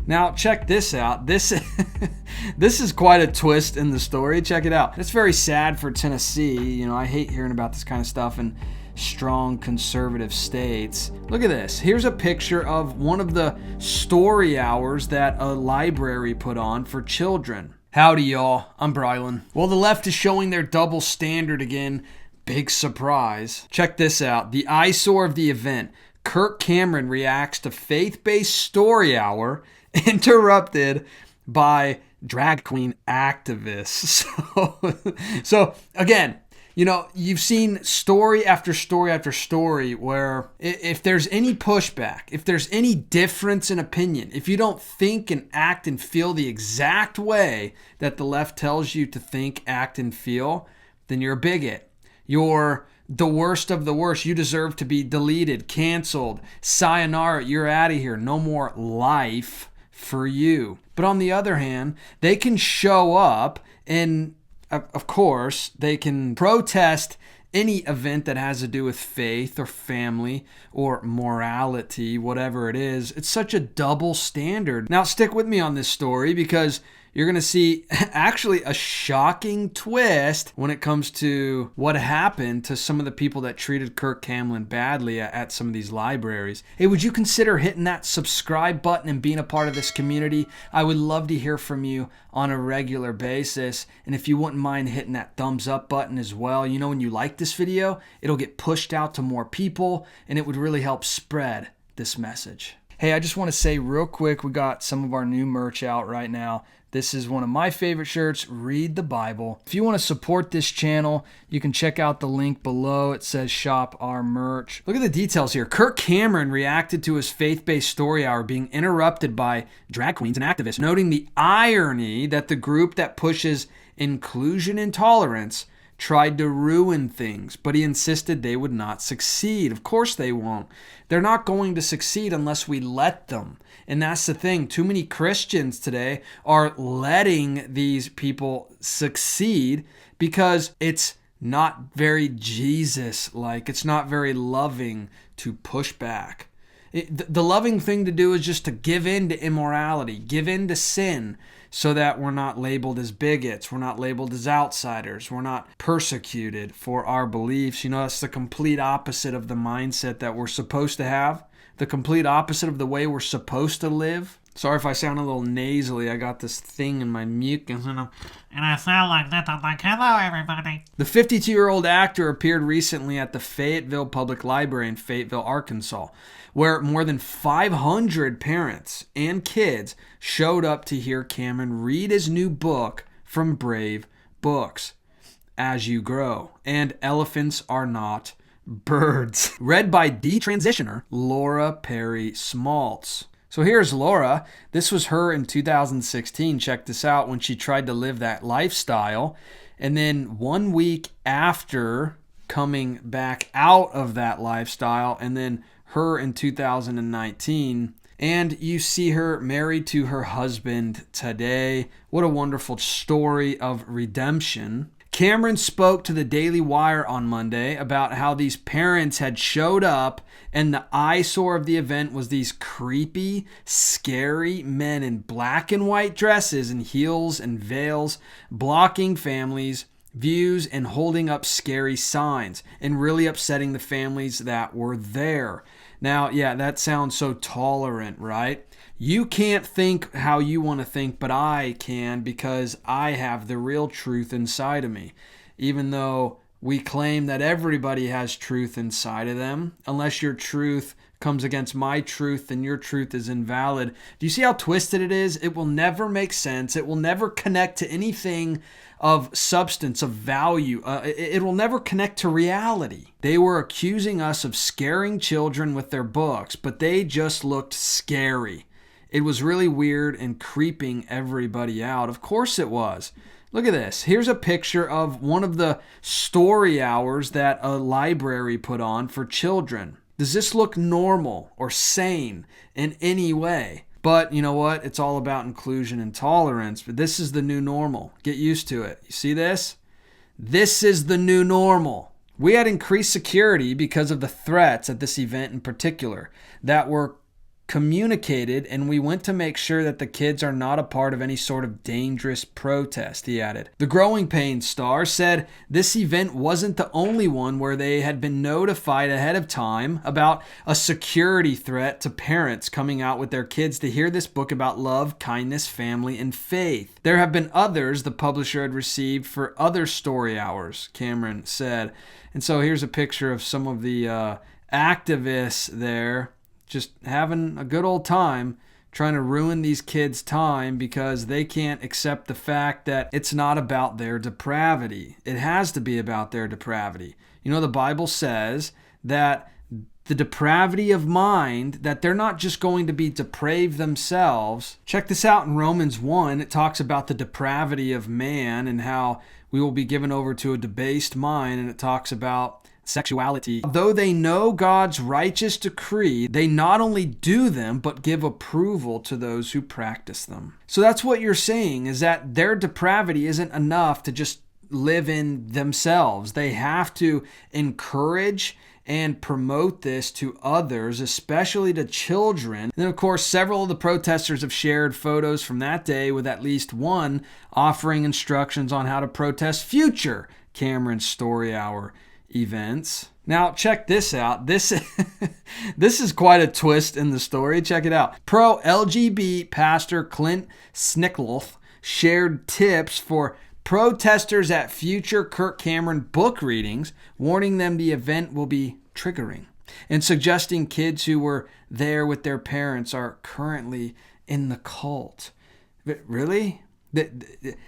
Now, check this out. This is quite a twist in the story. Check it out. It's very sad for Tennessee. I hate hearing about this kind of stuff in strong conservative states. Look at this. Here's a picture of one of the story hours that a library put on for children. Howdy, y'all. I'm Brylan. Well, the left is showing their double standard again. Big surprise. Check this out. The eyesore of the event. Kirk Cameron reacts to faith-based story hour interrupted by drag queen activists. So again, you've seen story after story after story where if there's any pushback, if there's any difference in opinion, if you don't think and act and feel the exact way that the left tells you to think, act, and feel, then you're a bigot. You're the worst of the worst. You deserve to be deleted, canceled, sayonara, you're out of here. No more life for you. But on the other hand, they can show up and, of course, they can protest any event that has to do with faith or family or morality, whatever it is. It's such a double standard. Now, stick with me on this story because you're going to see actually a shocking twist when it comes to what happened to some of the people that treated Kirk Cameron badly at some of these libraries. Hey, would you consider hitting that subscribe button and being a part of this community? I would love to hear from you on a regular basis. And if you wouldn't mind hitting that thumbs up button as well, when you like this video, it'll get pushed out to more people and it would really help spread this message. Hey, I just want to say real quick, we got some of our new merch out right now. This is one of my favorite shirts, Read the Bible. If you want to support this channel, you can check out the link below. It says shop our merch. Look at the details here. Kirk Cameron reacted to his faith-based story hour being interrupted by drag queens and activists, noting the irony that the group that pushes inclusion and tolerance tried to ruin things, but he insisted they would not succeed. Of course they won't. They're not going to succeed unless we let them. And that's the thing. Too many Christians today are letting these people succeed because it's not very Jesus-like. It's not very loving to push back. The loving thing to do is just to give in to immorality, give in to sin, so that we're not labeled as bigots, we're not labeled as outsiders, we're not persecuted for our beliefs. That's the complete opposite of the mindset that we're supposed to have, the complete opposite of the way we're supposed to live. Sorry if I sound a little nasally. I got this thing in my mucus, and I sound like that. I'm like, hello, everybody. The 52-year-old actor appeared recently at the Fayetteville Public Library in Fayetteville, Arkansas, where more than 500 parents and kids showed up to hear Cameron read his new book from Brave Books, As You Grow, and Elephants Are Not Birds, read by detransitioner Laura Perry Smaltz. So here's Laura. This was her in 2016. Check this out, when she tried to live that lifestyle. And then 1 week after coming back out of that lifestyle, and then her in 2019. And you see her married to her husband today. What a wonderful story of redemption. Cameron spoke to the Daily Wire on Monday about how these parents had showed up, and the eyesore of the event was these creepy, scary men in black and white dresses and heels and veils, blocking families' views and holding up scary signs and really upsetting the families that were there. Now, yeah, that sounds so tolerant, right? You can't think how you want to think, but I can, because I have the real truth inside of me. Even though we claim that everybody has truth inside of them, unless your truth comes against my truth, then your truth is invalid. Do you see how twisted it is? It will never make sense. It will never connect to anything of substance, of value. It will never connect to reality. They were accusing us of scaring children with their books, but they just looked scary. It was really weird and creeping everybody out. Of course it was. Look at this. Here's a picture of one of the story hours that a library put on for children. Does this look normal or sane in any way? But you know what? It's all about inclusion and tolerance. But this is the new normal. Get used to it. You see this? This is the new normal. We had increased security because of the threats at this event in particular that were communicated, and we went to make sure that the kids are not a part of any sort of dangerous protest, he added. The Growing Pains star said this event wasn't the only one where they had been notified ahead of time about a security threat to parents coming out with their kids to hear this book about love, kindness, family, and faith. There have been others the publisher had received for other story hours, Cameron said. And so here's a picture of some of the activists there just having a good old time trying to ruin these kids' time because they can't accept the fact that it's not about their depravity. It has to be about their depravity. You know, the Bible says that the depravity of mind, that they're not just going to be depraved themselves. Check this out in Romans 1. It talks about the depravity of man and how we will be given over to a debased mind, and it talks about sexuality. Though they know God's righteous decree, they not only do them, but give approval to those who practice them. So that's what you're saying, is that their depravity isn't enough to just live in themselves. They have to encourage and promote this to others, especially to children. And then, of course, several of the protesters have shared photos from that day with at least one offering instructions on how to protest future Cameron Story Hour events. Now, check this out. This is quite a twist in the story. Check it out. Pro-LGB pastor Clint Snickloth shared tips for protesters at future Kirk Cameron book readings, warning them the event will be triggering and suggesting kids who were there with their parents are currently in the cult. Really?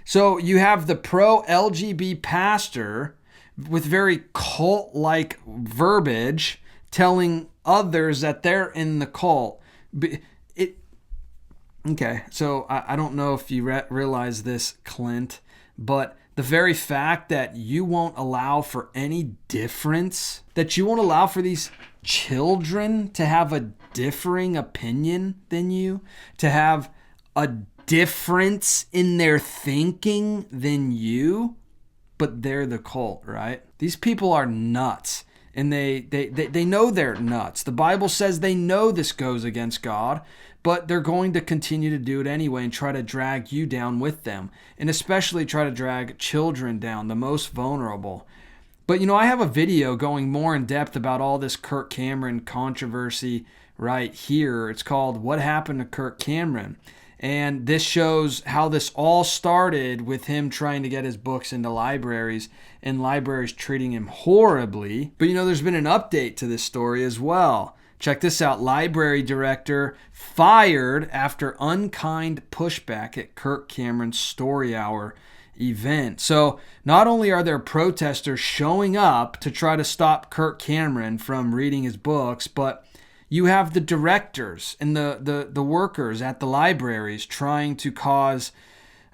So you have the pro-LGB pastor with very cult-like verbiage telling others that they're in the cult. Okay, so I don't know if you realize this, Clint, but the very fact that you won't allow for any difference, that you won't allow for these children to have a differing opinion than you, to have a difference in their thinking than you, but they're the cult, right? These people are nuts, and they know they're nuts. The Bible says they know this goes against God, but they're going to continue to do it anyway and try to drag you down with them, and especially try to drag children down, the most vulnerable. But, you know, I have a video going more in depth about all this Kirk Cameron controversy right here. It's called What Happened to Kirk Cameron? And this shows how this all started with him trying to get his books into libraries and libraries treating him horribly. But, you know, there's been an update to this story as well. Check this out. Library director fired after unkind pushback at Kirk Cameron's Story Hour event. So not only are there protesters showing up to try to stop Kirk Cameron from reading his books, but you have the directors and the workers at the libraries trying to cause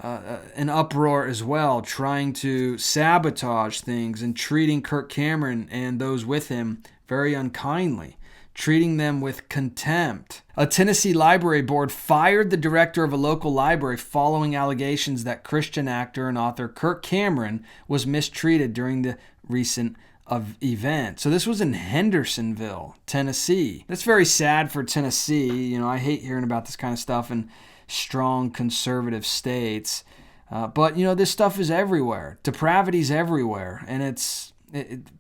an uproar as well, trying to sabotage things and treating Kirk Cameron and those with him very unkindly, treating them with contempt. A Tennessee library board fired the director of a local library following allegations that Christian actor and author Kirk Cameron was mistreated during the recent event. So this was in Hendersonville, Tennessee. That's very sad for Tennessee. You know, I hate hearing about this kind of stuff in strong conservative states. But, you know, this stuff is everywhere. Depravity's everywhere. And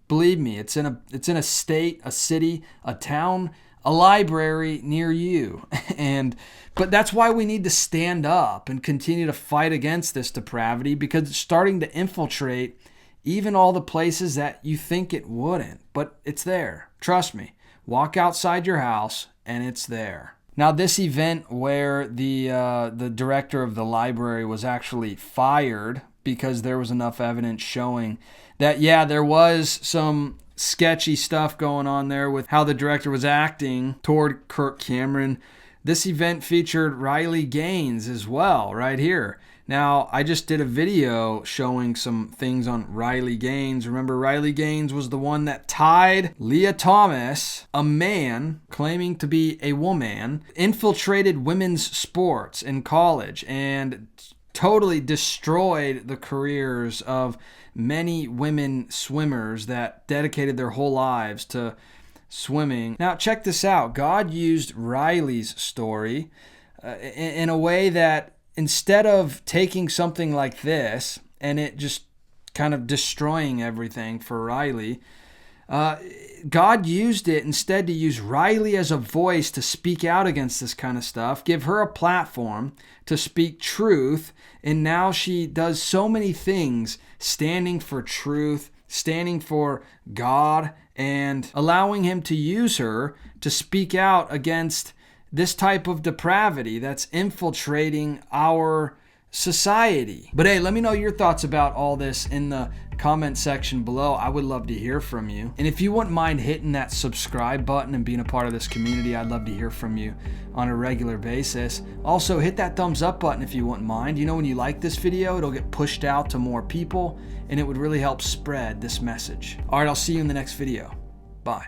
believe me, it's in a state, a city, a town, a library near you. But that's why we need to stand up and continue to fight against this depravity, because it's starting to infiltrate even all the places that you think it wouldn't. But it's there. Trust me. Walk outside your house and it's there. Now, this event where the director of the library was actually fired because there was enough evidence showing that, yeah, there was some sketchy stuff going on there with how the director was acting toward Kirk Cameron. This event featured Riley Gaines as well, right here. Now, I just did a video showing some things on Riley Gaines. Remember, Riley Gaines was the one that tied Leah Thomas, a man claiming to be a woman, infiltrated women's sports in college and totally destroyed the careers of many women swimmers that dedicated their whole lives to swimming. Now, check this out. God used Riley's story in a way that instead of taking something like this and it just kind of destroying everything for Riley, God used it instead to use Riley as a voice to speak out against this kind of stuff, give her a platform to speak truth, and now she does so many things standing for truth, standing for God, and allowing him to use her to speak out against this type of depravity that's infiltrating our society. But hey, let me know your thoughts about all this in the comment section below. I would love to hear from you. And if you wouldn't mind hitting that subscribe button and being a part of this community, I'd love to hear from you on a regular basis. Also, hit that thumbs up button if you wouldn't mind. You know, when you like this video, it'll get pushed out to more people and it would really help spread this message. All right, I'll see you in the next video. Bye.